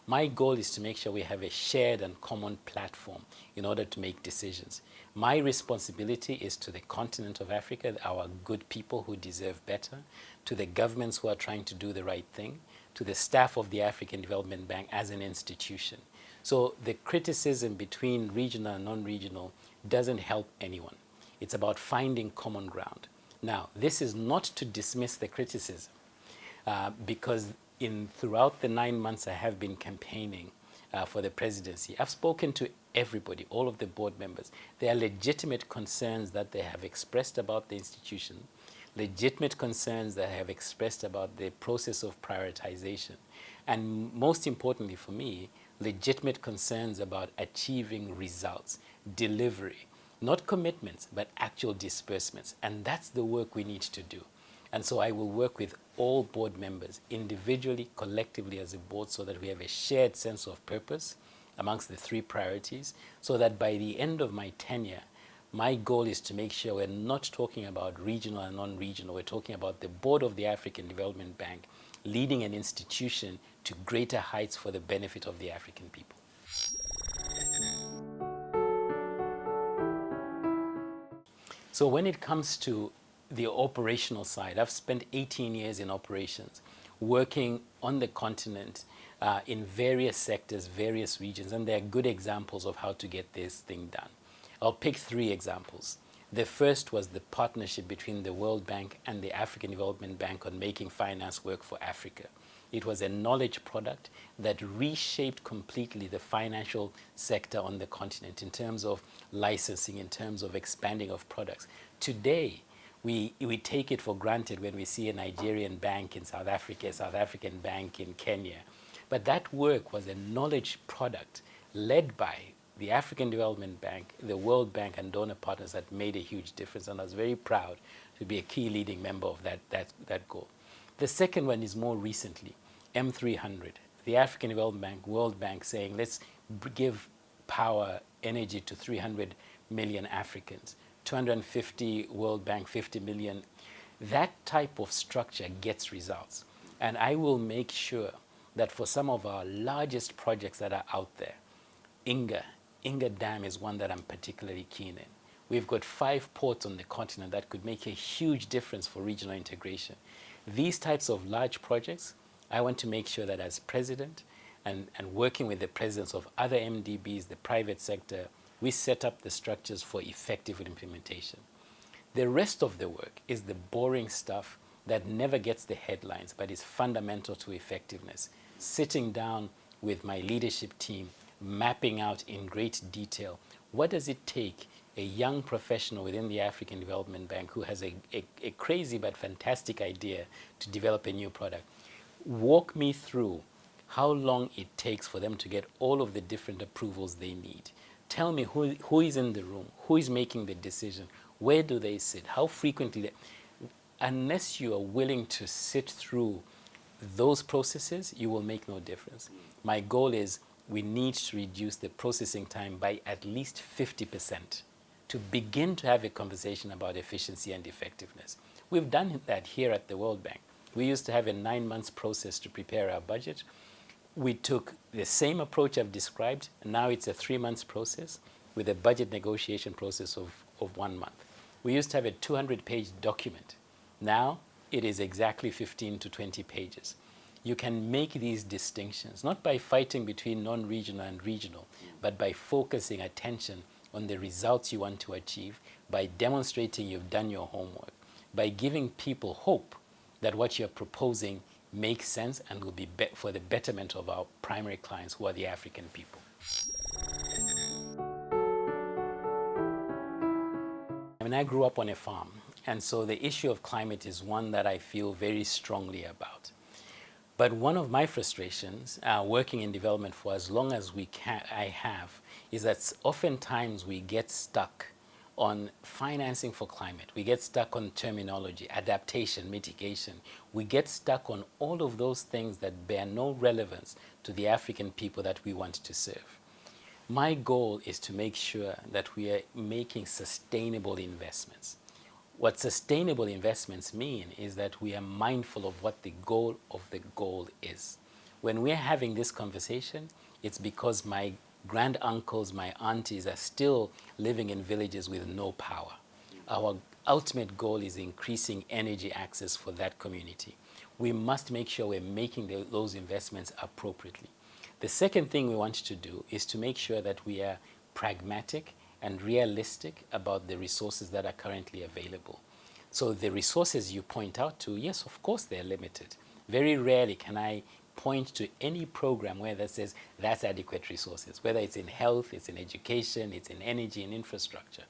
My goal is to make sure we have a shared and common platform in order to make decisions. My responsibility is to the continent of Africa, our good people who deserve better, to the governments who are trying to do the right thing, to the staff of the African Development Bank as an institution. So the criticism between regional and non-regional doesn't help anyone. It's about finding common ground. Now, this is not to dismiss the criticism, because throughout the 9 months I have been campaigning for the presidency, I've spoken to everybody, all of the board members. There are legitimate concerns that they have expressed about the institution, legitimate concerns that I have expressed about the process of prioritization, and most importantly for me, legitimate concerns about achieving results, delivery, not commitments, but actual disbursements. And that's the work we need to do. And so I will work with all board members, individually, collectively as a board, so that we have a shared sense of purpose amongst the three priorities, so that by the end of my tenure, my goal is to make sure we're not talking about regional and non-regional. We're talking about the board of the African Development Bank leading an institution to greater heights for the benefit of the African people. So when it comes to the operational side, I've spent 18 years in operations, working on the continent in various sectors, various regions, and there are good examples of how to get this thing done. I'll pick 3 examples. The first was the partnership between the World Bank and the African Development Bank on making finance work for Africa. It was a knowledge product that reshaped completely the financial sector on the continent in terms of licensing, in terms of expanding of products. Today, we take it for granted when we see a Nigerian bank in South Africa, a South African bank in Kenya. But that work was a knowledge product led by the African Development Bank, the World Bank, and donor partners that made a huge difference. And I was very proud to be a key leading member of that goal. The second one is more recently, M300, the African Development Bank, World Bank saying, let's give power, energy to 300 million Africans, 250 World Bank, 50 million. That type of structure gets results. And I will make sure that for some of our largest projects that are out there, Inga Dam is one that I'm particularly keen in. We've got 5 ports on the continent that could make a huge difference for regional integration. These types of large projects, I want to make sure that as president and working with the presidents of other MDBs, the private sector, we set up the structures for effective implementation. The rest of the work is the boring stuff that never gets the headlines, but is fundamental to effectiveness. Sitting down with my leadership team, mapping out in great detail, what does it take a young professional within the African Development Bank who has a crazy but fantastic idea to develop a new product? Walk me through how long it takes for them to get all of the different approvals they need. Tell me who is in the room, who is making the decision, where do they sit, how frequently. Unless you are willing to sit through those processes, you will make no difference. My goal is we need to reduce the processing time by at least 50% to begin to have a conversation about efficiency and effectiveness. We've done that here at the World Bank. We used to have a 9-month process to prepare our budget. We took the same approach I've described, and now it's a 3-month process with a budget negotiation process of 1 month. We used to have a 200-page document. Now it is exactly 15 to 20 pages. You can make these distinctions, not by fighting between non-regional and regional, but by focusing attention on the results you want to achieve, by demonstrating you've done your homework, by giving people hope that what you're proposing makes sense and will be for the betterment of our primary clients, who are the African people. I mean, I grew up on a farm, and so the issue of climate is one that I feel very strongly about. But one of my frustrations, working in development for as long as I have, is that oftentimes we get stuck on financing for climate. We get stuck on terminology, adaptation, mitigation. We get stuck on all of those things that bear no relevance to the African people that we want to serve. My goal is to make sure that we are making sustainable investments. What sustainable investments mean is that we are mindful of what the goal of the goal is. When we're having this conversation, it's because my granduncles, my aunties are still living in villages with no power. Our ultimate goal is increasing energy access for that community. We must make sure we're making those investments appropriately. The second thing we want to do is to make sure that we are pragmatic and realistic about the resources that are currently available. So the resources you point out to, yes, of course, they're limited. Very rarely can I point to any program where that says that's adequate resources, whether it's in health, it's in education, it's in energy and infrastructure.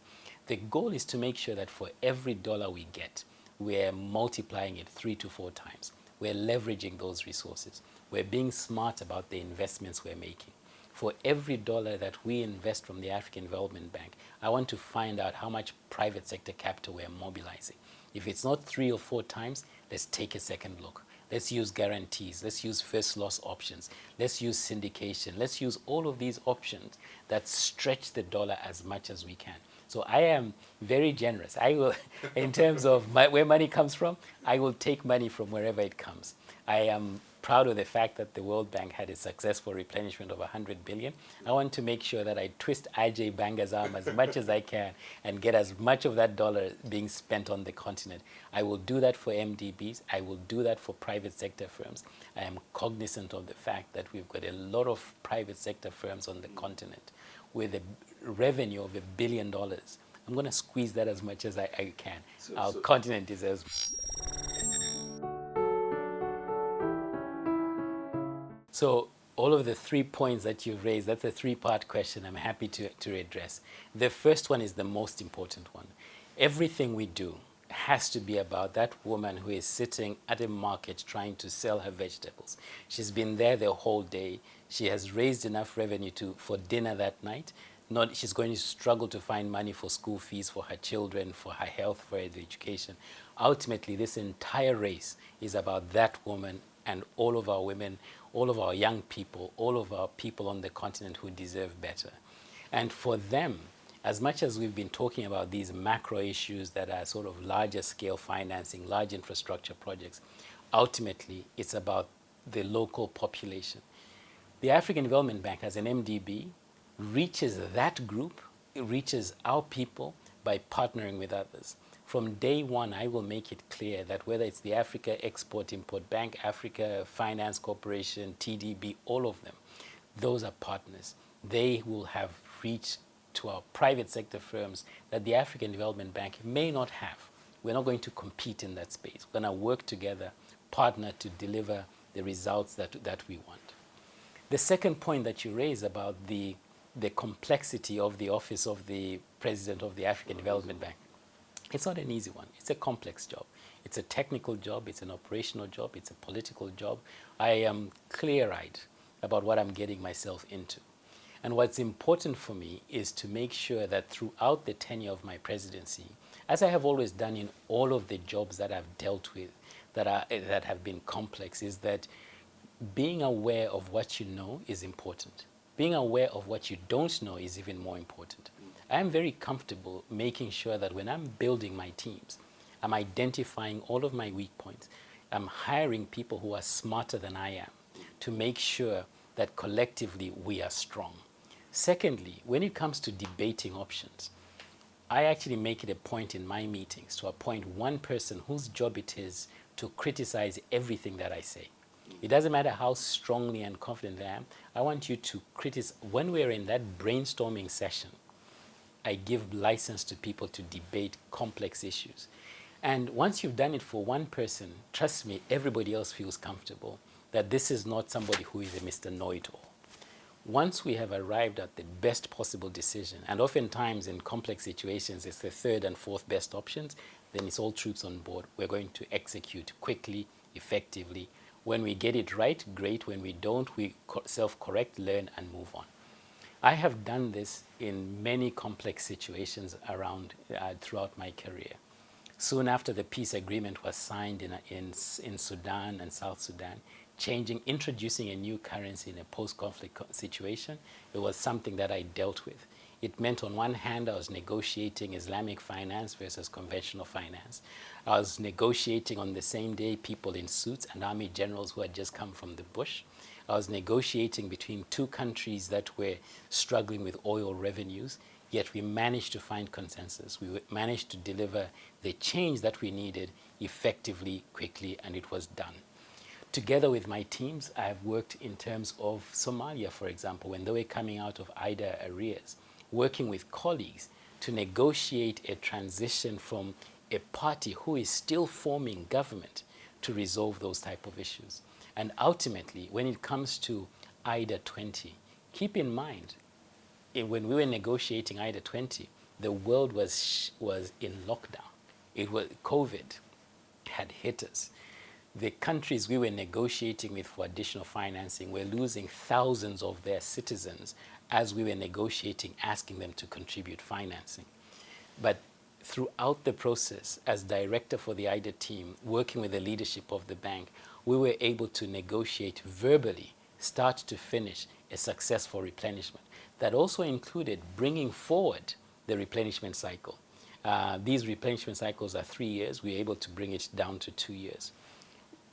The goal is to make sure that for every dollar we get, we're multiplying it 3 to 4 times. We're leveraging those resources. We're being smart about the investments we're making. For every dollar that we invest from the African Development Bank, I want to find out how much private sector capital we're mobilizing. If it's not 3 or 4 times, let's take a second look. Let's use guarantees. Let's use first loss options. Let's use syndication. Let's use all of these options that stretch the dollar as much as we can. So I am very generous. I will, in terms of where money comes from, I will take money from wherever it comes. I am proud of the fact that the World Bank had a successful replenishment of 100 billion. I want to make sure that I twist Ajay Banga's arm as much as I can and get as much of that dollar being spent on the continent. I will do that for MDBs. I will do that for private sector firms. I am cognizant of the fact that we've got a lot of private sector firms on the continent with a revenue of $1 billion. I'm going to squeeze that as much as I can. Our continent deserves. So all of the 3 points that you've raised, that's a 3-part question I'm happy to address. The first one is the most important one. Everything we do has to be about that woman who is sitting at a market trying to sell her vegetables. She's been there the whole day. She has raised enough revenue for dinner that night. She's going to struggle to find money for school fees for her children, for her health, for her education. Ultimately, this entire race is about that woman and all of our women, all of our young people, all of our people on the continent who deserve better. And for them, as much as we've been talking about these macro issues that are sort of larger scale financing, large infrastructure projects, ultimately it's about the local population. The African Development Bank as an MDB reaches that group, it reaches our people by partnering with others. From day one, I will make it clear that whether it's the Africa Export-Import Bank, Africa Finance Corporation, TDB, all of them, those are partners. They will have reached to our private sector firms that the African Development Bank may not have. We're not going to compete in that space. We're going to work together, partner to deliver the results that we want. The second point that you raise about the complexity of the office of the President of the African Development Bank, it's not an easy one. It's a complex job. It's a technical job. It's an operational job. It's a political job. I am clear-eyed about what I'm getting myself into. And what's important for me is to make sure that throughout the tenure of my presidency, as I have always done in all of the jobs that I've dealt with that have been complex, is that being aware of what you know is important. Being aware of what you don't know is even more important. I'm very comfortable making sure that when I'm building my teams, I'm identifying all of my weak points. I'm hiring people who are smarter than I am to make sure that collectively we are strong. Secondly, when it comes to debating options, I actually make it a point in my meetings to appoint one person whose job it is to criticize everything that I say. It doesn't matter how strongly and confident I am. I want you to criticize. When we're in that brainstorming session, I give license to people to debate complex issues. And once you've done it for one person, trust me, everybody else feels comfortable that this is not somebody who is a Mr. Know-it-all. Once we have arrived at the best possible decision, and oftentimes in complex situations, it's the third and fourth best options, then it's all troops on board. We're going to execute quickly, effectively. When we get it right, great. When we don't, we self-correct, learn, and move on. I have done this in many complex situations around throughout my career. Soon after the peace agreement was signed in Sudan and South Sudan, introducing a new currency in a post-conflict situation, it was something that I dealt with. It meant on one hand, I was negotiating Islamic finance versus conventional finance. I was negotiating on the same day people in suits and army generals who had just come from the bush. I was negotiating between two countries that were struggling with oil revenues, yet we managed to find consensus. We managed to deliver the change that we needed effectively, quickly, and it was done. Together with my teams, I have worked in terms of Somalia, for example, when they were coming out of Ida arrears, working with colleagues to negotiate a transition from a party who is still forming government to resolve those type of issues. And ultimately, when it comes to Ida 20, keep in mind, when we were negotiating Ida 20, the world was in lockdown. COVID had hit us. The countries we were negotiating with for additional financing were losing thousands of their citizens as we were negotiating, asking them to contribute financing. But throughout the process, as director for the IDA team, working with the leadership of the bank, we were able to negotiate verbally, start to finish, a successful replenishment. That also included bringing forward the replenishment cycle. These replenishment cycles are 3 years. We were able to bring it down to 2 years.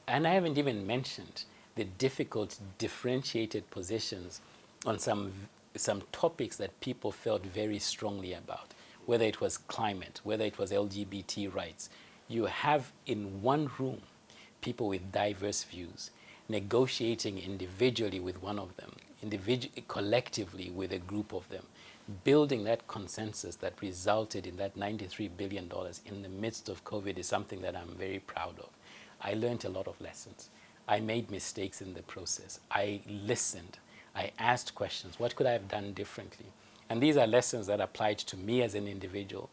And I haven't even mentioned the difficult differentiated positions on some topics that people felt very strongly about, whether it was climate, whether it was LGBT rights. You have in one room people with diverse views, negotiating individually with one of them, collectively with a group of them, building that consensus that resulted in that $93 billion in the midst of COVID is something that I'm very proud of. I learned a lot of lessons. I made mistakes in the process. I listened. I asked questions. What could I have done differently? And these are lessons that applied to me as an individual,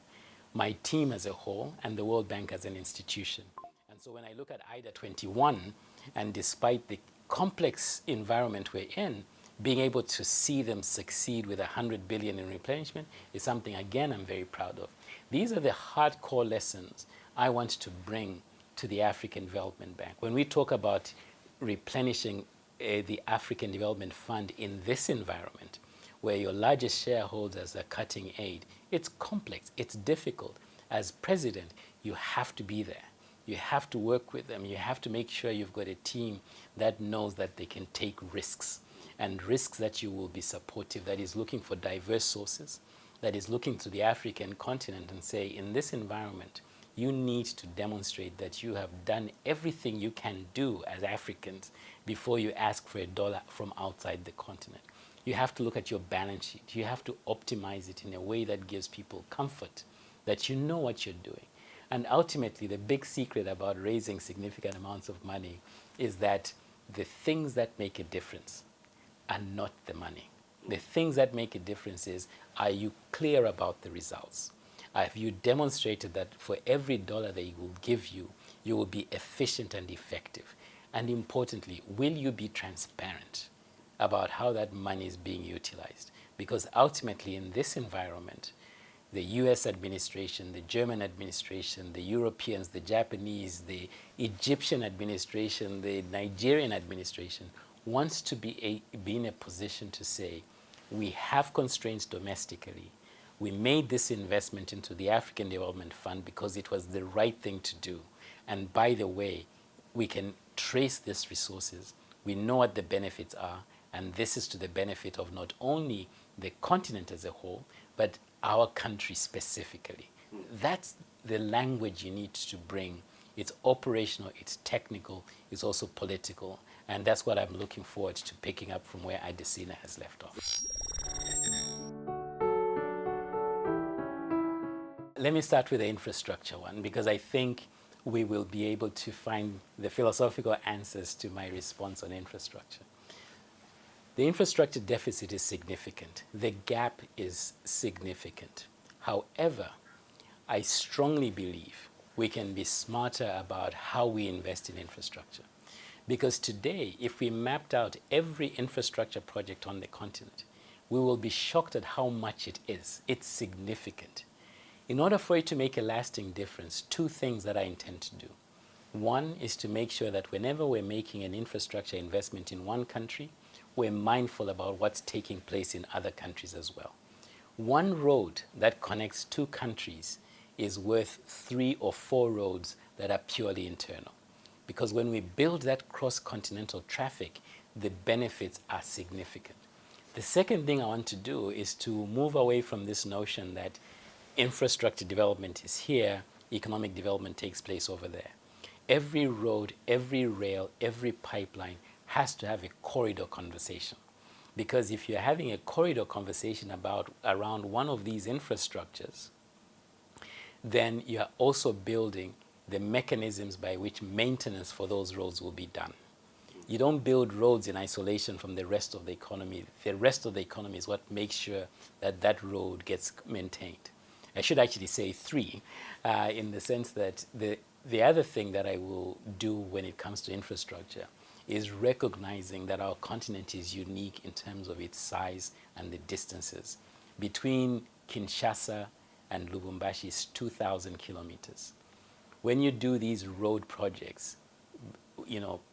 my team as a whole, and the World Bank as an institution. And so when I look at IDA 21, and despite the complex environment we're in, being able to see them succeed with $100 billion in replenishment is something, again, I'm very proud of. These are the hardcore lessons I want to bring to the African Development Bank. When we talk about replenishing the African Development Fund in this environment, where your largest shareholders are cutting aid, it's complex, it's difficult. As president, you have to be there. You have to work with them. You have to make sure you've got a team that knows that they can take risks, and risks that you will be supportive, that is looking for diverse sources, that is looking to the African continent and say, in this environment, you need to demonstrate that you have done everything you can do as Africans before you ask for a dollar from outside the continent. You have to look at your balance sheet. You have to optimize it in a way that gives people comfort that you know what you're doing. And ultimately, the big secret about raising significant amounts of money is that the things that make a difference are not the money. The things that make a difference is, are you clear about the results? Have you demonstrated that for every dollar they will give you, you will be efficient and effective? And importantly, will you be transparent about how that money is being utilized? Because ultimately, in this environment, the US administration, the German administration, the Europeans, the Japanese, the Egyptian administration, the Nigerian administration wants to be in a position to say, we have constraints domestically. We made this investment into the African Development Fund because it was the right thing to do. And by the way, we can trace these resources. We know what the benefits are. And this is to the benefit of not only the continent as a whole, but our country specifically. That's the language you need to bring. It's operational, it's technical, it's also political. And that's what I'm looking forward to picking up from where Adesina has left off. Let me start with the infrastructure one, because I think we will be able to find the philosophical answers to my response on infrastructure. The infrastructure deficit is significant. The gap is significant. However, I strongly believe we can be smarter about how we invest in infrastructure. Because today, if we mapped out every infrastructure project on the continent, we will be shocked at how much it is. It's significant. In order for it to make a lasting difference, two things that I intend to do. One is to make sure that whenever we're making an infrastructure investment in one country, we're mindful about what's taking place in other countries as well. One road that connects two countries is worth 3 or 4 roads that are purely internal. Because when we build that cross-continental traffic, the benefits are significant. The second thing I want to do is to move away from this notion that infrastructure development is here, economic development takes place over there. Every road, every rail, every pipeline has to have a corridor conversation. Because if you're having a corridor conversation around one of these infrastructures, then you're also building the mechanisms by which maintenance for those roads will be done. You don't build roads in isolation from the rest of the economy. The rest of the economy is what makes sure that that road gets maintained. I should actually say three, in the sense that the other thing that I will do when it comes to infrastructure is recognizing that our continent is unique in terms of its size and the distances. Between Kinshasa and Lubumbashi is 2,000 kilometers. When you do these road projects,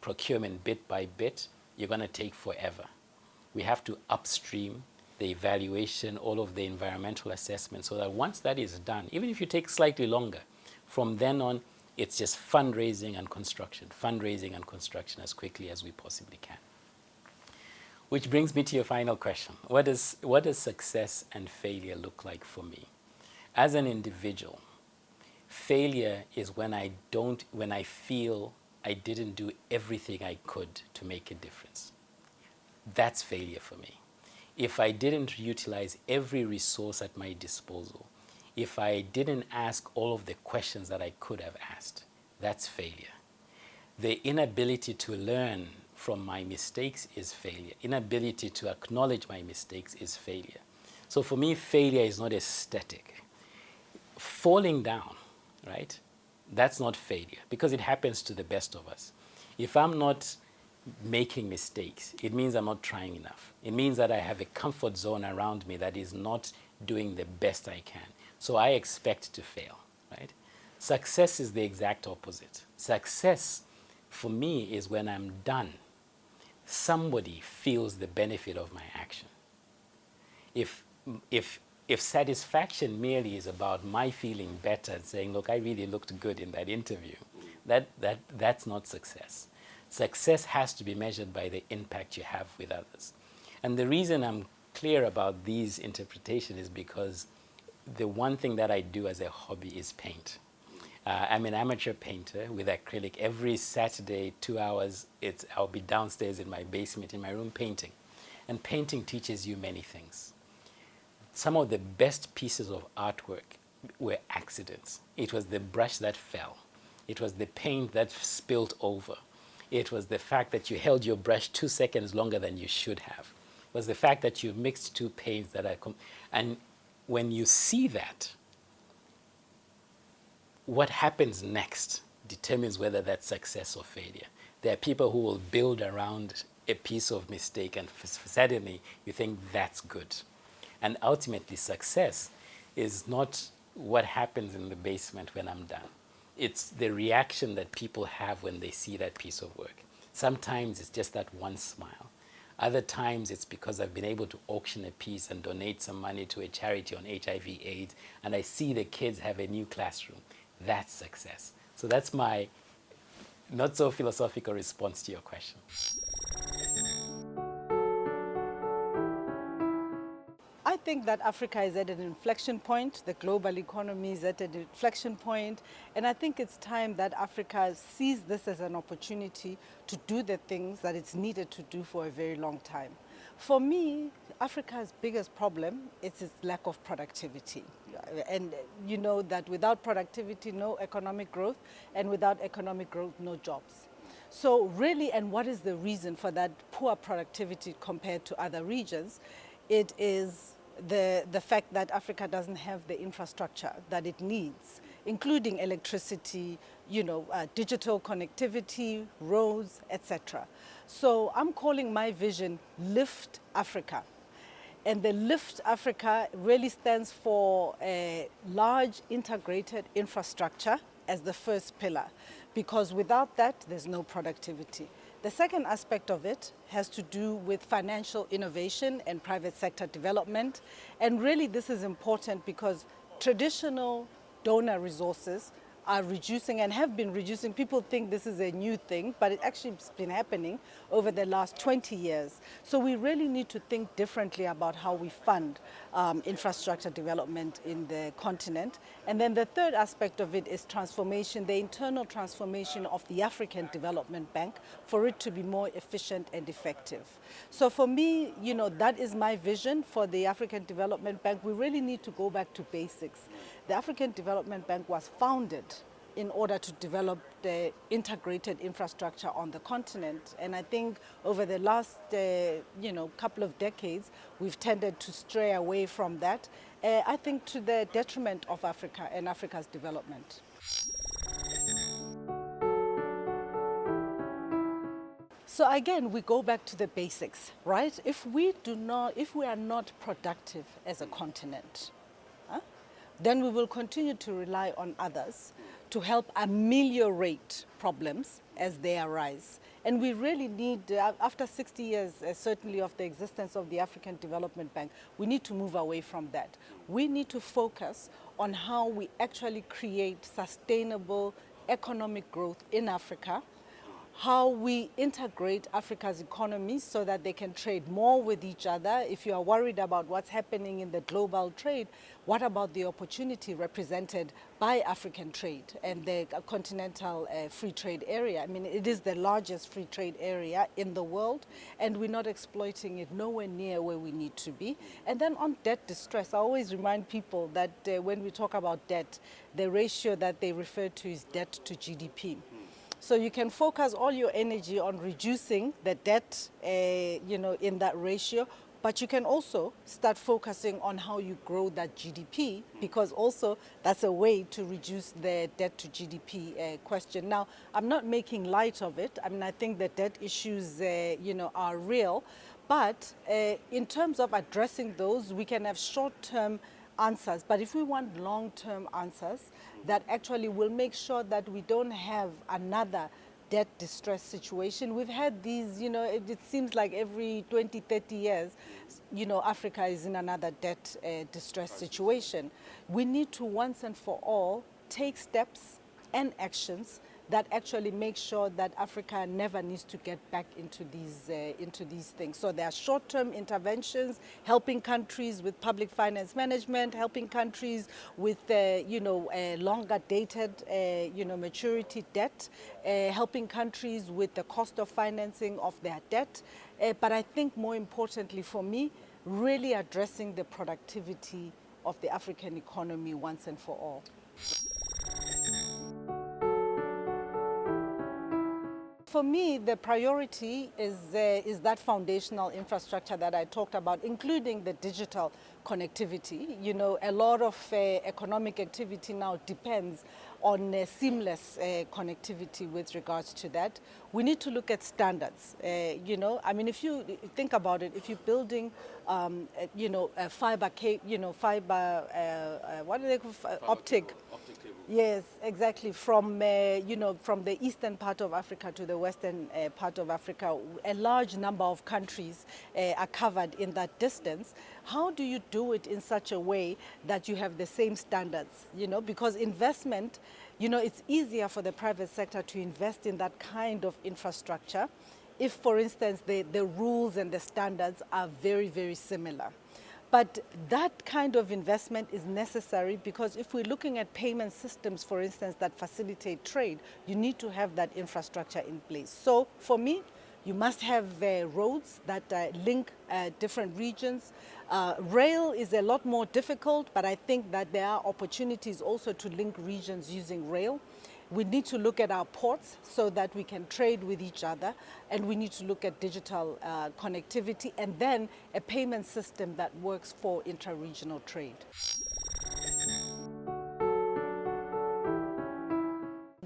procurement bit by bit, you're going to take forever. We have to upstream the evaluation, all of the environmental assessment, so that once that is done, even if you take slightly longer, from then on, it's just fundraising and construction as quickly as we possibly can. Which brings me to your final question. What does success and failure look like for me? As an individual, failure is when I feel I didn't do everything I could to make a difference. That's failure for me. If I didn't utilize every resource at my disposal, if I didn't ask all of the questions that I could have asked, that's failure. The inability to learn from my mistakes is failure. Inability to acknowledge my mistakes is failure. So for me, failure is not aesthetic. Falling down, right? That's not failure, because it happens to the best of us. If I'm not making mistakes, it means I'm not trying enough. It means that I have a comfort zone around me that is not doing the best I can. So I expect to fail, right? Success is the exact opposite. Success for me is when I'm done, somebody feels the benefit of my action. If satisfaction merely is about my feeling better and saying, look, I really looked good in that interview, that's not success. Success has to be measured by the impact you have with others. And the reason I'm clear about these interpretations is because the one thing that I do as a hobby is paint. I'm an amateur painter with acrylic. Every Saturday, 2 hours, I'll be downstairs in my basement, in my room, painting. And painting teaches you many things. Some of the best pieces of artwork were accidents. It was the brush that fell. It was the paint that spilled over. It was the fact that you held your brush 2 seconds longer than you should have. It was the fact that you mixed two paints that are... And when you see that, what happens next determines whether that's success or failure. There are people who will build around a piece of mistake, and suddenly you think that's good. And ultimately, success is not what happens in the basement when I'm done. It's the reaction that people have when they see that piece of work. Sometimes it's just that one smile. Other times it's because I've been able to auction a piece and donate some money to a charity on HIV/AIDS, and I see the kids have a new classroom. That's success. So that's my not so philosophical response to your question. I think that Africa is at an inflection point. The global economy is at an inflection point. And I think it's time that Africa sees this as an opportunity to do the things that it's needed to do for a very long time. For me, Africa's biggest problem is its lack of productivity. And you know that without productivity, no economic growth, and without economic growth, no jobs. So really, and what is the reason for that poor productivity compared to other regions? It is the fact that Africa doesn't have the infrastructure that it needs, including electricity, digital connectivity, roads, etc. So I'm calling my vision Lift Africa. And the Lift Africa really stands for a large integrated infrastructure as the first pillar, because without that, there's no productivity. The second aspect of it has to do with financial innovation and private sector development. And really this is important because traditional donor resources are reducing and have been reducing. People think this is a new thing, but it actually has been happening over the last 20 years. So we really need to think differently about how we fund infrastructure development in the continent. And then the third aspect of it is transformation, the internal transformation of the African Development Bank for it to be more efficient and effective. So for me, that is my vision for the African Development Bank. We really need to go back to basics. The African Development Bank was founded in order to develop the integrated infrastructure on the continent. And I think over the last couple of decades, we've tended to stray away from that, I think to the detriment of Africa and Africa's development. So again, we go back to the basics, right? If we are not productive as a continent, then we will continue to rely on others to help ameliorate problems as they arise. And we really need, after 60 years, certainly of the existence of the African Development Bank, we need to move away from that. We need to focus on how we actually create sustainable economic growth in Africa, how we integrate Africa's economies so that they can trade more with each other. If you are worried about what's happening in the global trade, what about the opportunity represented by African trade and the continental free trade area? I mean, it is the largest free trade area in the world, and we're not exploiting it nowhere near where we need to be. And then on debt distress, I always remind people that when we talk about debt, the ratio that they refer to is debt to GDP. So you can focus all your energy on reducing the debt, in that ratio, but you can also start focusing on how you grow that GDP, because also that's a way to reduce the debt to GDP question. Now, I'm not making light of it. I mean, I think the debt issues, are real, but in terms of addressing those, we can have short-term answers, but if we want long-term answers that actually will make sure that we don't have another debt distress situation. We've had these, it seems like every 20, 30 years, Africa is in another debt distress situation. We need to once and for all take steps and actions that actually make sure that Africa never needs to get back into these things. So there are short-term interventions, helping countries with public finance management, helping countries with longer dated maturity debt, helping countries with the cost of financing of their debt. But I think more importantly for me, really addressing the productivity of the African economy once and for all. For me, the priority is that foundational infrastructure that I talked about, including the digital connectivity. A lot of economic activity now depends on seamless connectivity with regards to that. We need to look at standards. I mean, if you think about it, if you're building, a fiber, what do they call optic? Yes, exactly. From from the eastern part of Africa to the western part of Africa, a large number of countries are covered in that distance. How do you do it in such a way that you have the same standards? Because investment, it's easier for the private sector to invest in that kind of infrastructure if, for instance, the rules and the standards are very, very similar. But that kind of investment is necessary because if we're looking at payment systems, for instance, that facilitate trade, you need to have that infrastructure in place. So for me, you must have roads that link different regions. Rail is a lot more difficult, but I think that there are opportunities also to link regions using rail. We need to look at our ports so that we can trade with each other, and we need to look at digital connectivity and then a payment system that works for intra-regional trade.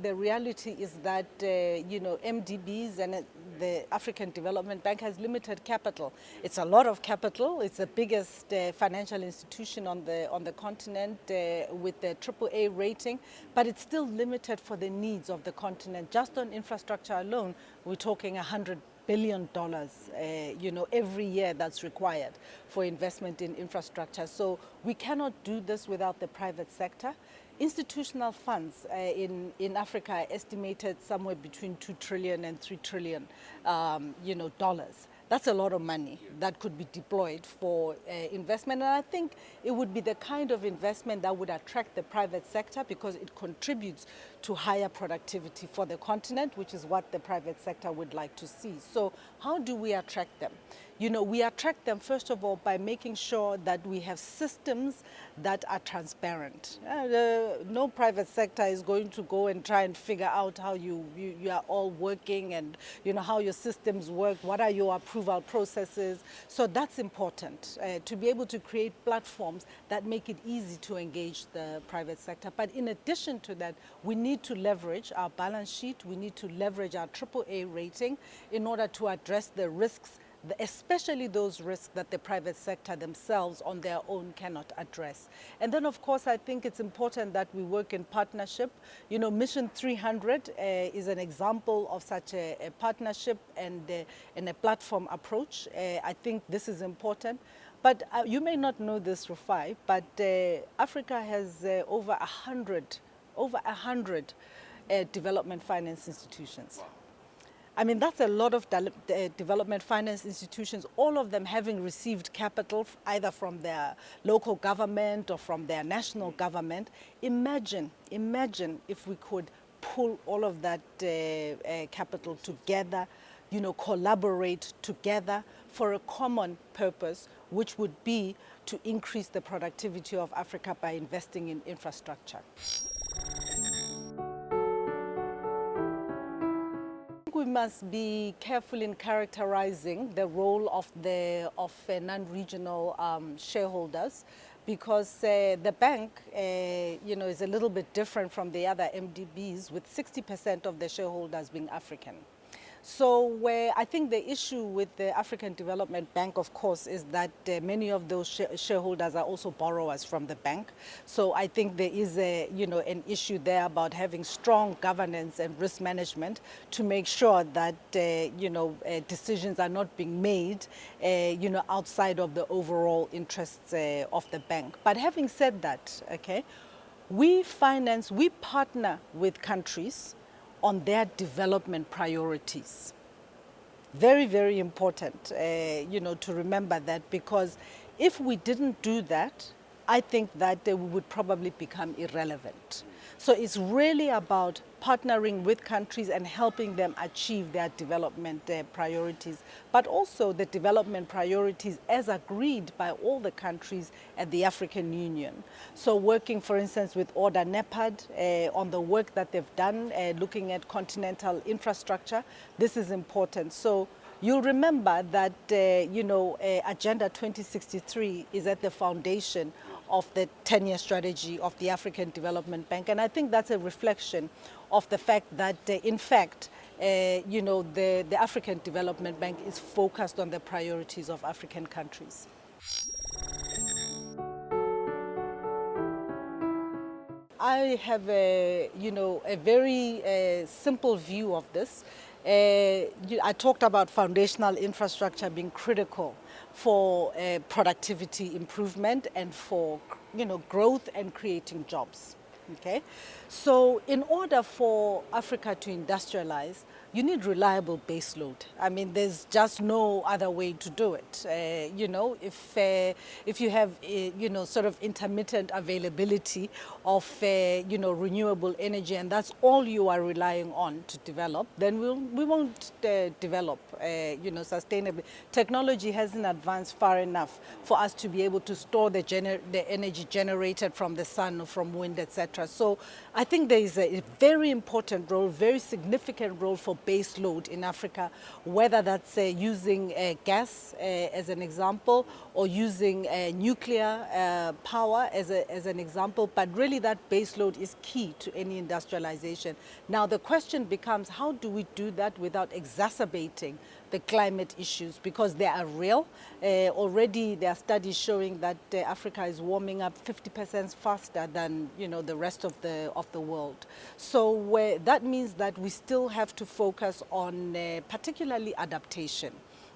The reality is that, MDBs and the African Development Bank has limited capital. It's a lot of capital. It's the biggest financial institution on the continent with the AAA rating, but it's still limited for the needs of the continent. Just on infrastructure alone, we're talking $100 billion, every year that's required for investment in infrastructure. So we cannot do this without the private sector. Institutional funds in Africa are estimated somewhere between 2 trillion and 3 trillion, dollars. That's a lot of money that could be deployed for investment. And I think it would be the kind of investment that would attract the private sector because it contributes to higher productivity for the continent, which is what the private sector would like to see. So how do we attract them? We attract them, first of all, by making sure that we have systems that are transparent. No private sector is going to go and try and figure out how you are all working and how your systems work, what are your approval processes. So that's important, to be able to create platforms that make it easy to engage the private sector. But in addition to that, we need to leverage our balance sheet, we need to leverage our AAA rating in order to address the risks, especially those risks that the private sector themselves on their own cannot address. And then, of course, I think it's important that we work in partnership. Mission 300 is an example of such a partnership and a platform approach. I think this is important. But you may not know this, Rufai, but Africa has over 100 development finance institutions. Wow. I mean, that's a lot of development finance institutions, all of them having received capital either from their local government or from their national government. Imagine if we could pull all of that capital together, collaborate together for a common purpose, which would be to increase the productivity of Africa by investing in infrastructure. We must be careful in characterizing the role of non-regional shareholders, because the bank, is a little bit different from the other MDBs, with 60% of the shareholders being African. So I think the issue with the African Development Bank, of course, is that many of those shareholders are also borrowers from the bank. So I think there is an issue there about having strong governance and risk management to make sure that decisions are not being made outside of the overall interests of the bank. But having said that, okay, we partner with countries on their development priorities. Very, very important, to remember that, because if we didn't do that, I think that we would probably become irrelevant. So it's really about partnering with countries and helping them achieve their development priorities, but also the development priorities as agreed by all the countries at the African Union. So working, for instance, with ORDA NEPAD on the work that they've done, looking at continental infrastructure, this is important. So you'll remember that, Agenda 2063 is at the foundation of the 10-year strategy of the African Development Bank. And I think that's a reflection of the fact that, in fact, the African Development Bank is focused on the priorities of African countries. I have a very simple view of this. I talked about foundational infrastructure being critical for productivity improvement and for growth and creating jobs. Okay, so in order for Africa to industrialize, you need reliable baseload. I mean, there's just no other way to do it. If you have sort of intermittent availability of renewable energy, and that's all you are relying on to develop, then we won't develop sustainably. Technology hasn't advanced far enough for us to be able to store the energy generated from the sun or from wind, etc. So I think there is a very important role, very significant role for base load in Africa, whether that's using gas as an example, or using nuclear power as an example. But really that base load is key to any industrialization. Now the question becomes, how do we do that without exacerbating the climate issues because they are real. Already there are studies showing that Africa is warming up 50% faster than the rest of the world. So that means that we still have to focus on particularly adaptation,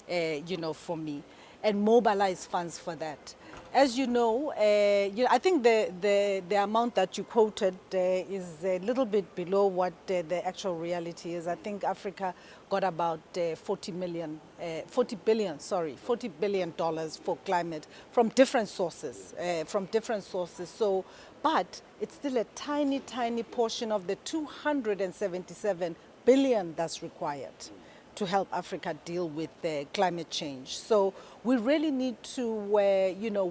for me, and mobilize funds for that. As you know, I think the amount that you quoted is a little bit below what the actual reality is. I think Africa got about 40 billion for climate from different sources, So, but it's still a tiny, tiny portion of the 277 billion that's required to help Africa deal with climate change. So we really need to,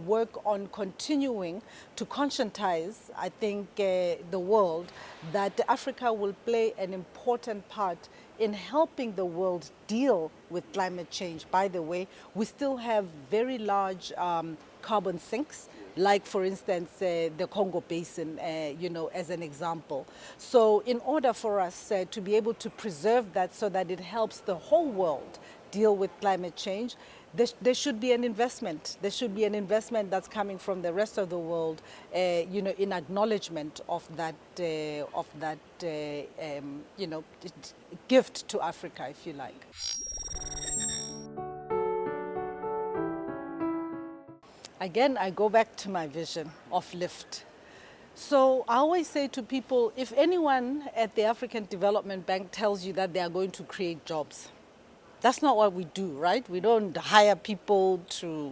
work on continuing to conscientize, I think, the world that Africa will play an important part in helping the world deal with climate change. By the way, we still have very large carbon sinks, like, for instance, the Congo Basin, as an example. So in order for us to be able to preserve that so that it helps the whole world deal with climate change, there should be an investment. There should be an investment that's coming from the rest of the world, in acknowledgement of that, gift to Africa, if you like. Again, I go back to my vision of LIFT. So I always say to people, if anyone at the African Development Bank tells you that they are going to create jobs, that's not what we do, right? We don't hire people to,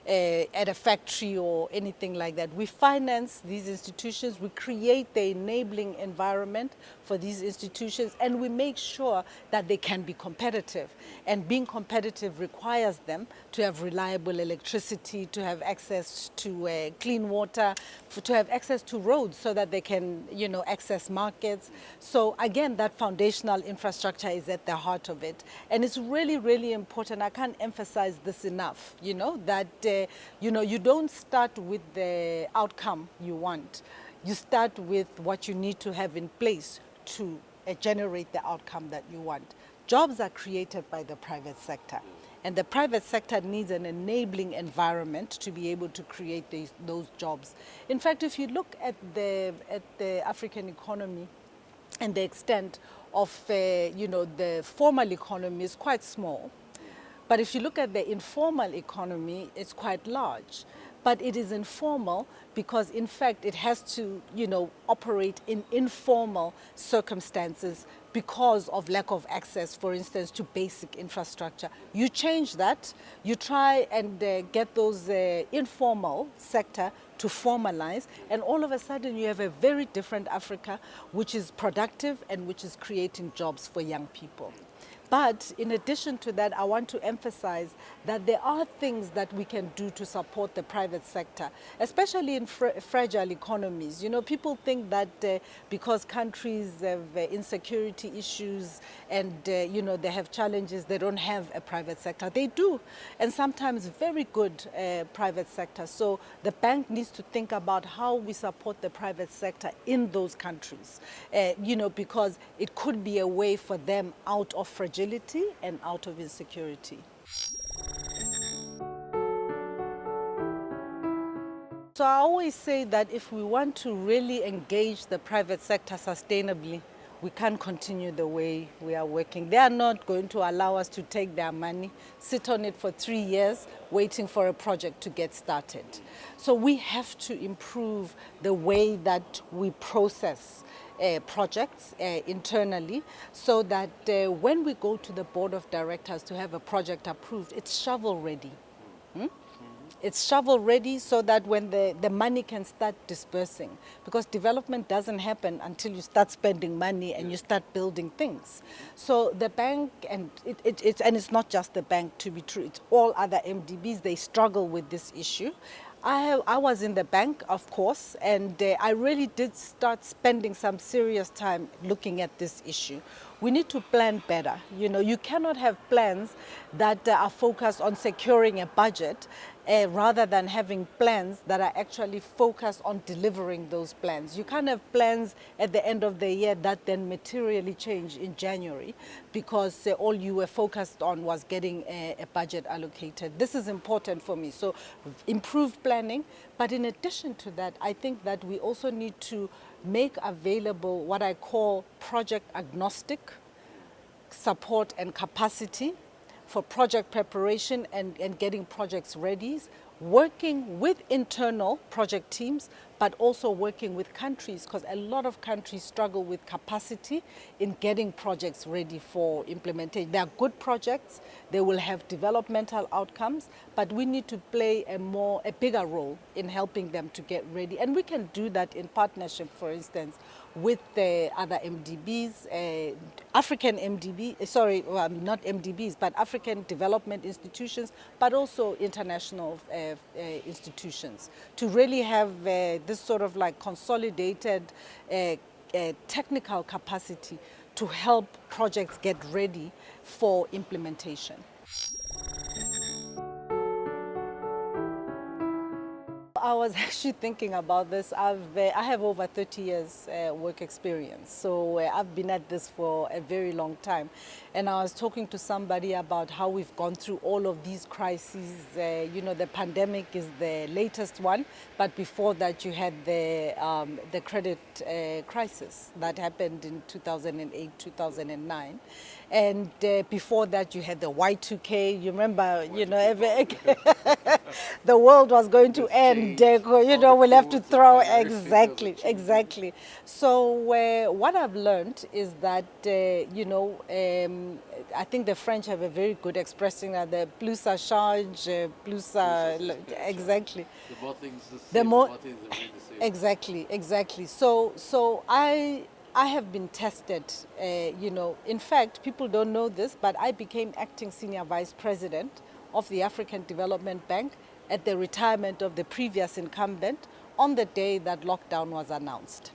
at a factory or anything like that. We finance these institutions, we create the enabling environment for these institutions, and we make sure that they can be competitive. And being competitive requires them to have reliable electricity, to have access to clean water, to have access to roads so that they can, access markets. So again, that foundational infrastructure is at the heart of it. And it's really, really important. I can't emphasize this enough, that, you don't start with the outcome you want. You start with what you need to have in place to generate the outcome that you want. Jobs are created by the private sector. And the private sector needs an enabling environment to be able to create those jobs. In fact, if you look at the African economy, and the extent of, the formal economy is quite small. But if you look at the informal economy, it's quite large. But it is informal because, in fact, it has to, operate in informal circumstances because of lack of access, for instance, to basic infrastructure. You change that, you try and get those informal sector to formalize, and all of a sudden you have a very different Africa, which is productive and which is creating jobs for young people. But in addition to that, I want to emphasize that there are things that we can do to support the private sector, especially in fragile economies. People think that because countries have insecurity issues and, they have challenges, they don't have a private sector. They do, and sometimes very good private sector. So the bank needs to think about how we support the private sector in those countries, because it could be a way for them out of fragility and out of insecurity. So I always say that if we want to really engage the private sector sustainably, we can't continue the way we are working. They are not going to allow us to take their money, sit on it for 3 years, waiting for a project to get started. So we have to improve the way that we process projects internally, so that when we go to the board of directors to have a project approved, it's shovel ready. It's shovel ready so that when the money can start dispersing, because development doesn't happen until you start spending money and you start building things. So the bank, and it's not just the bank, to be true, it's all other MDBs, they struggle with this issue. I was in the bank, of course, and I really did start spending some serious time looking at this issue. we need to plan better. You cannot have plans that are focused on securing a budget rather than having plans that are actually focused on delivering those plans. You can't have plans at the end of the year that then materially change in January because all you were focused on was getting a budget allocated. This is important for me. So improve planning. But in addition to that, I think that we also need to make available what I call project agnostic support and capacity for project preparation and getting projects ready, working with internal project teams, but also working with countries, because a lot of countries struggle with capacity in getting projects ready for implementation. They are good projects, they will have developmental outcomes, but we need to play a bigger role in helping them to get ready. And we can do that in partnership, for instance, with the other MDBs, African not MDBs, but African development institutions, but also international institutions, to really have this sort of like consolidated technical capacity to help projects get ready for implementation. I was actually thinking about this. I have over 30 years work experience, so I've been at this for a very long time. And I was talking to somebody about how we've gone through all of these crises. The pandemic is the latest one, but before that you had the credit crisis that happened in 2008, 2009. And before that you had the Y2K. You remember, the world was going to end. We'll have to throw, exactly. So what I've learned is that, I think the French have a very good expressing that the plus ça change, exactly. The more things the more things remain the same. Exactly. So I have been tested, in fact, people don't know this, but I became acting senior vice president of the African Development Bank at the retirement of the previous incumbent on the day that lockdown was announced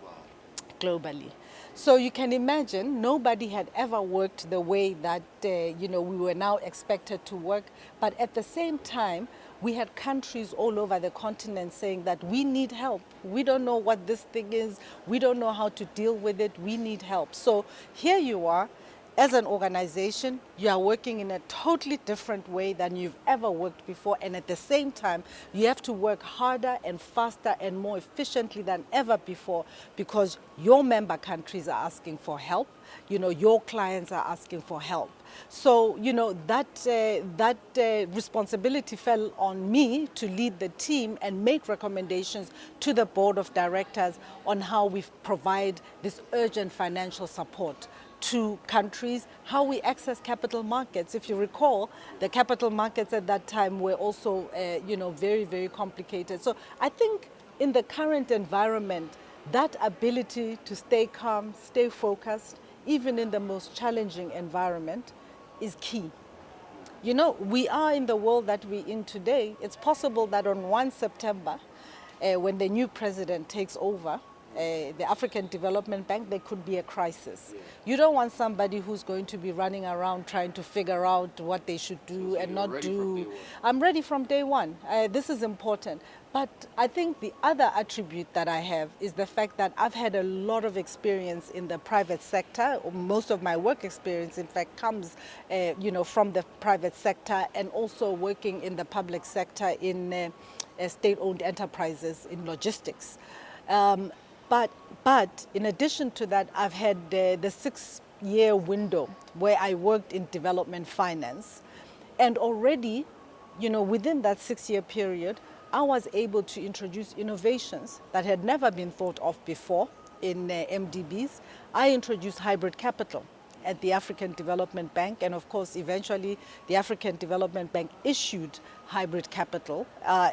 globally. So you can imagine nobody had ever worked the way that we were now expected to work, but at the same time we had countries all over the continent saying that we need help. We don't know what this thing is. We don't know how to deal with it. We need help. So here you are. As an organization, you are working in a totally different way than you've ever worked before, and at the same time, you have to work harder and faster and more efficiently than ever before because your member countries are asking for help, your clients are asking for help. So, that responsibility fell on me to lead the team and make recommendations to the board of directors on how we provide this urgent financial support to countries, how we access capital markets. If you recall, the capital markets at that time were also, very, very complicated. So I think in the current environment, that ability to stay calm, stay focused, even in the most challenging environment, is key. We are in the world that we're in today. It's possible that on 1 September, when the new president takes over, the African Development Bank, there could be a crisis. Yeah. You don't want somebody who's going to be running around trying to figure out what they should do and not do. I'm ready from day one. This is important. But I think the other attribute that I have is the fact that I've had a lot of experience in the private sector. Most of my work experience, in fact, comes from the private sector, and also working in the public sector in state-owned enterprises in logistics. But in addition to that, I've had the 6-year window where I worked in development finance. And already, within that 6-year period, I was able to introduce innovations that had never been thought of before in MDBs. I introduced hybrid capital at the African Development Bank, and of course, eventually, the African Development Bank issued hybrid capital.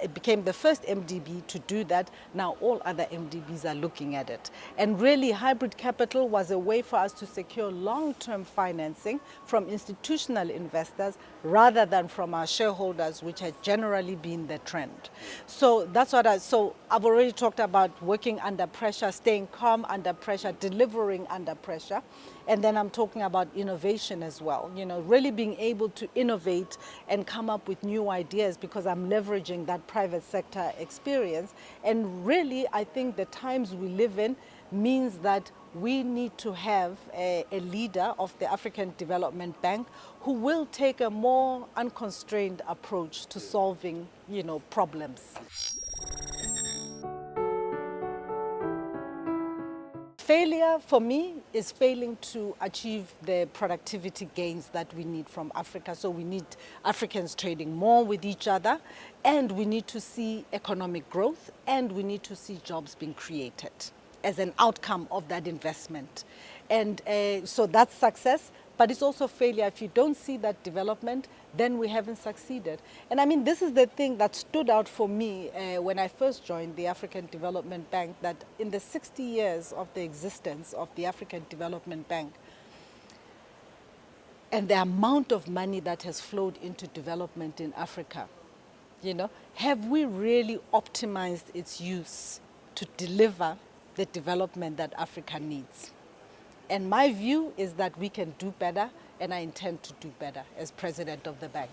It became the first MDB to do that. Now all other MDBs are looking at it. And really, hybrid capital was a way for us to secure long-term financing from institutional investors rather than from our shareholders, which had generally been the trend. So that's what I've already talked about working under pressure, staying calm under pressure, delivering under pressure. And then I'm talking about innovation as well, you know, really being able to innovate and come up with new ideas because I'm leveraging that private sector experience. And really, I think the times we live in means that we need to have a leader of the African Development Bank who will take a more unconstrained approach to solving, you know, problems. Failure for me is failing to achieve the productivity gains that we need from Africa. So we need Africans trading more with each other, and we need to see economic growth, and we need to see jobs being created as an outcome of that investment. And so that's success, but it's also failure. If you don't see that development, then we haven't succeeded. And I mean, this is the thing that stood out for me when I first joined the African Development Bank, that in the 60 years of the existence of the African Development Bank, and the amount of money that has flowed into development in Africa, you know, have we really optimized its use to deliver the development that Africa needs? And my view is that we can do better, and I intend to do better as president of the bank.